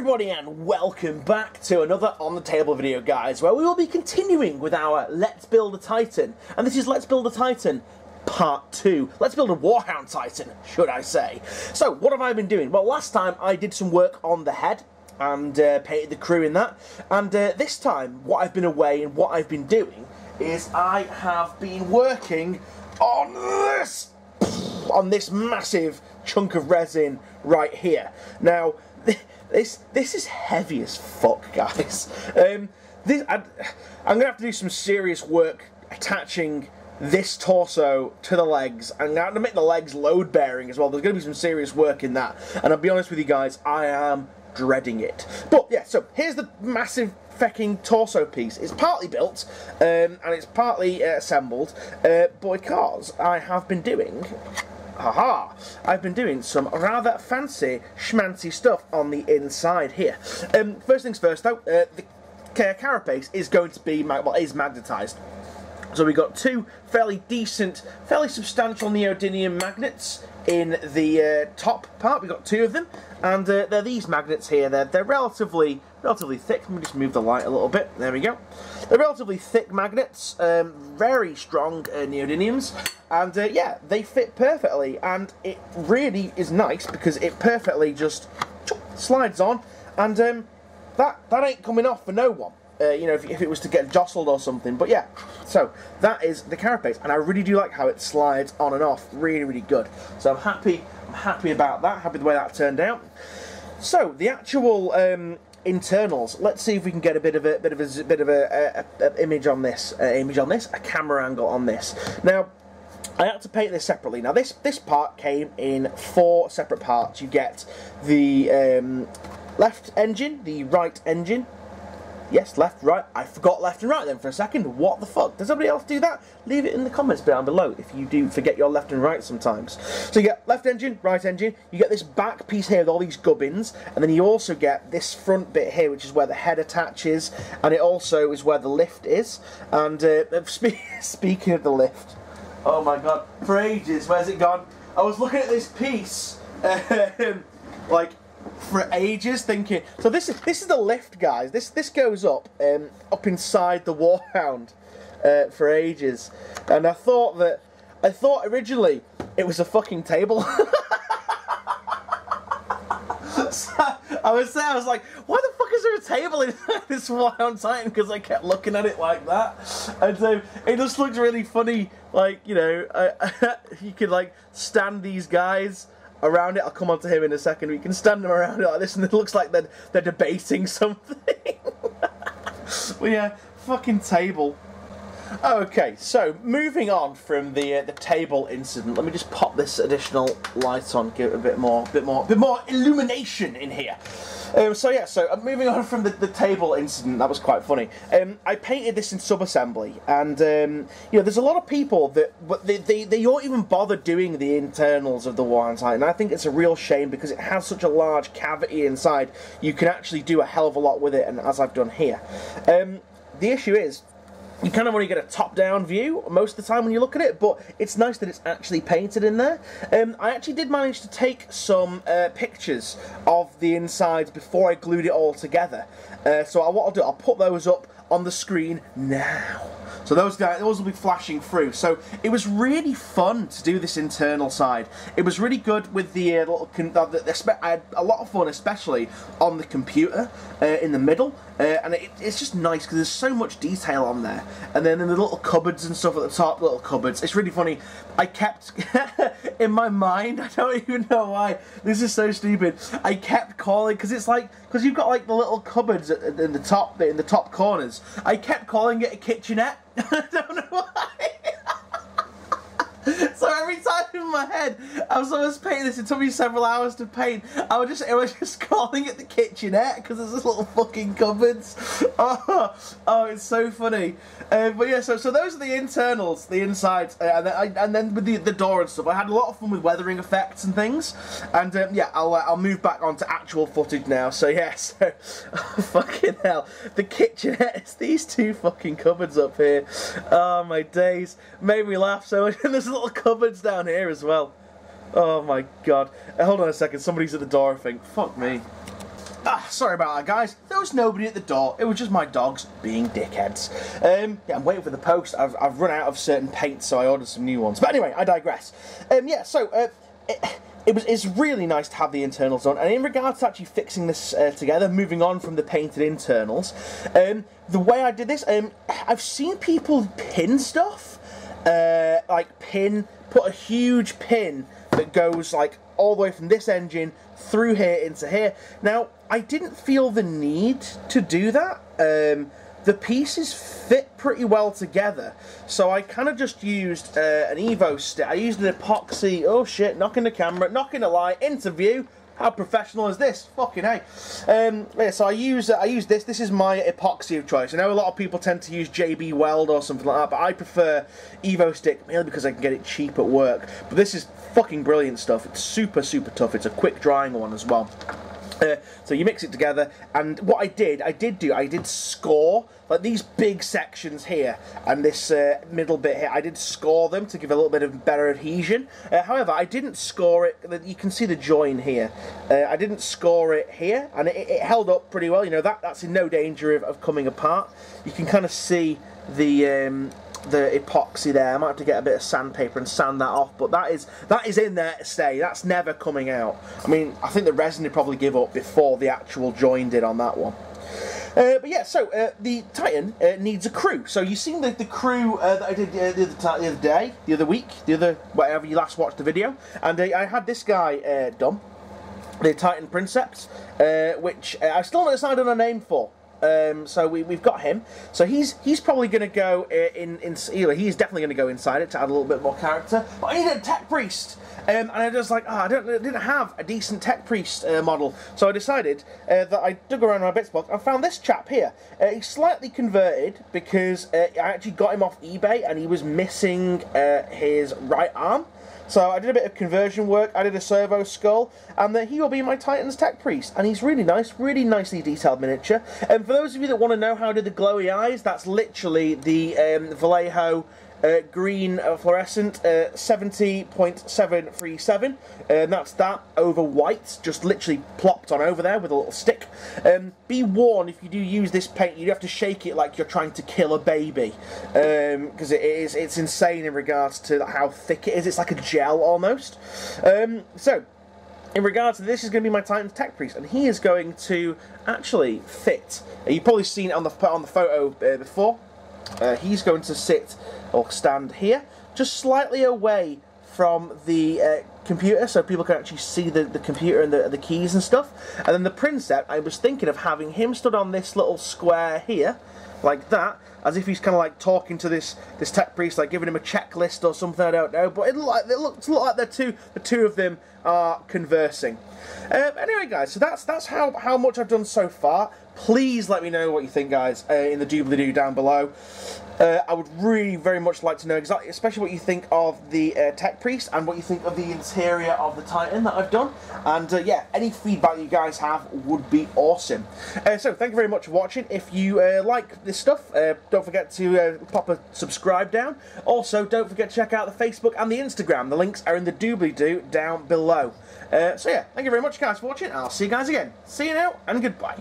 everybody and welcome back to another On The Table video, guys, where we will be continuing with our Let's Build a Titan. And this is Let's Build a Titan Part 2. Let's build a Warhound Titan, should I say. So, what have I been doing? Well, last time I did some work on the head and painted the crew in that. And this time, what I've been away and what I've been doing is I have been working on this massive chunk of resin right here. Now, this is heavy as fuck, guys. I'm gonna have to do some serious work attaching this torso to the legs, and I'm gonna make the legs load bearing as well. There's gonna be some serious work in that, and I'll be honest with you guys, I am dreading it. But yeah, so here's the massive fecking torso piece. It's partly built and it's partly assembled, because I have been doing. I've been doing some rather fancy schmancy stuff on the inside here. First things first though, the carapace is going to be, is magnetised. So we've got two fairly decent, fairly substantial neodymium magnets in the top part. We've got two of them, and they're these magnets here. They're relatively thick. Let me just move the light a little bit. There we go. They're relatively thick magnets, very strong neodymiums, and yeah, they fit perfectly. And it really is nice because it perfectly just slides on, and that ain't coming off for no one. You know, if it was to get jostled or something. But yeah, so that is the carapace, and I really do like how it slides on and off. Really, really good. So I'm happy about that. Happy the way that turned out. So the actual internals. Let's see if we can get a bit of a image on this. A camera angle on this. Now, I had to paint this separately. Now this part came in 4 separate parts. You get the left engine, the right engine. Yes, left, right. I forgot left and right then for a second. What the fuck? Does somebody else do that? Leave it in the comments down below if you do forget your left and right sometimes. So you get left engine, right engine. You get this back piece here with all these gubbins. And then you also get this front bit here, which is where the head attaches. And it also is where the lift is. And speaking of the lift, oh my god, for ages, where's it gone? I was looking at this piece, like, for ages, thinking. So this is the lift, guys. This goes up inside the Warhound for ages, and I thought originally it was a fucking table. So I was like, why the fuck is there a table in this Warhound Titan? Because I kept looking at it like that, and so it just looked really funny. Like, you know, you could like stand these guys around it. I'll come on to him in a second. We can stand them around it like this, and it looks like they're debating something. Well, yeah, fucking table. Okay, so moving on from the table incident, let me just pop this additional light on, give it a bit more illumination in here. So yeah, moving on from the table incident, that was quite funny. I painted this in sub-assembly, and you know, there's a lot of people that they don't even bother doing the internals of the Warhound Titan. I think it's a real shame because it has such a large cavity inside. You can actually do a hell of a lot with it, and as I've done here. The issue is, you kind of only get a top-down view most of the time when you look at it, but it's nice that it's actually painted in there. I actually did manage to take some pictures of the insides before I glued it all together. So what I'll do, I'll put those up on the screen now. So those will be flashing through. So it was really fun to do this internal side. It was really good with the little. I had a lot of fun, especially on the computer in the middle, and it's just nice because there's so much detail on there. And then in the little cupboards and stuff at the top, little cupboards. It's really funny. I kept in my mind. I don't even know why. This is so stupid. I kept calling because it's like you've got like the little cupboards in the top corners. I kept calling it a kitchenette. I don't know why. So every time in my head I was painting this, it took me several hours to paint. I was just calling it the kitchenette because there's this little fucking cupboards. Oh, it's so funny. But yeah, so those are the internals, the insides, and then with the door and stuff. I had a lot of fun with weathering effects and things. And yeah, I'll move back onto actual footage now. So yeah, fucking hell, the kitchenette. It's these two fucking cupboards up here. Oh my days, made me laugh so much. And there's little cupboards down here as well. Oh my god. Hold on a second, somebody's at the door, I think. Fuck me. Sorry about that, guys. There was nobody at the door. It was just my dogs being dickheads. Yeah, I'm waiting for the post. I've run out of certain paints, so I ordered some new ones. But anyway, I digress. Yeah, so it's really nice to have the internals done. And in regards to actually fixing this together, moving on from the painted internals, the way I did this, I've seen people pin stuff, put a huge pin that goes like all the way from this engine through here into here. Now, I didn't feel the need to do that. The pieces fit pretty well together, so I kind of just used an Evo stick. I used an epoxy. Oh shit! Knocking the camera, knocking the light into view. How professional is this? Fucking hey. Yeah, so I use this. This is my epoxy of choice. I know a lot of people tend to use JB Weld or something like that, but I prefer Evo Stick mainly because I can get it cheap at work. But this is fucking brilliant stuff. It's super, super tough. It's a quick drying one as well. So you mix it together, and what I did score, like these big sections here, and this middle bit here, I did score them to give a little bit of better adhesion. However, I didn't score it, you can see the join here, I didn't score it here, and it held up pretty well, you know, that's in no danger of coming apart. You can kind of see the epoxy there. I might have to get a bit of sandpaper and sand that off, but that is in there to stay. That's never coming out. I mean, I think the resin would probably give up before the actual join did on that one. But yeah, so the Titan needs a crew. So you've seen the crew that I did the other week, whatever you last watched the video, and I had this guy done, the Titan Princeps, which I still not decided on a name for. So we've got him. So he's probably going to go he's definitely going to go inside it to add a little bit more character. But I needed a tech priest, and I was like, I didn't have a decent tech priest model. So I decided that I dug around my bits box and found this chap here. He's slightly converted because I actually got him off eBay and he was missing his right arm. So I did a bit of conversion work, I did a servo skull, and he will be my Titan's Tech Priest. And he's really nice, really nicely detailed miniature. And for those of you that want to know how I did the glowy eyes, that's literally the Vallejo green fluorescent 70.737, and that's that over white, just literally plopped on over there with a little stick. Be warned, if you do use this paint, you have to shake it like you're trying to kill a baby, because it's insane in regards to how thick it is. It's like a gel almost. So in regards to this, is going to be my Titan's Tech Priest, and he is going to actually fit. You've probably seen it on the photo before. He's going to sit or stand here, just slightly away from the computer, so people can actually see the computer and the keys and stuff. And then the Princeps, I was thinking of having him stood on this little square here, like that, as if he's kind of like talking to this tech priest, like giving him a checklist or something. I don't know, but it looks like the two of them are conversing. Anyway, guys, so that's how much I've done so far. Please let me know what you think, guys, in the doobly-doo down below. I would really very much like to know exactly, especially what you think of the Tech Priest and what you think of the interior of the Titan that I've done. And yeah, any feedback you guys have would be awesome. So thank you very much for watching. If you like this stuff, don't forget to pop a subscribe down. Also, don't forget to check out the Facebook and the Instagram. The links are in the doobly-doo down below. So yeah, thank you very much, guys, for watching. I'll see you guys again. See you now, and goodbye.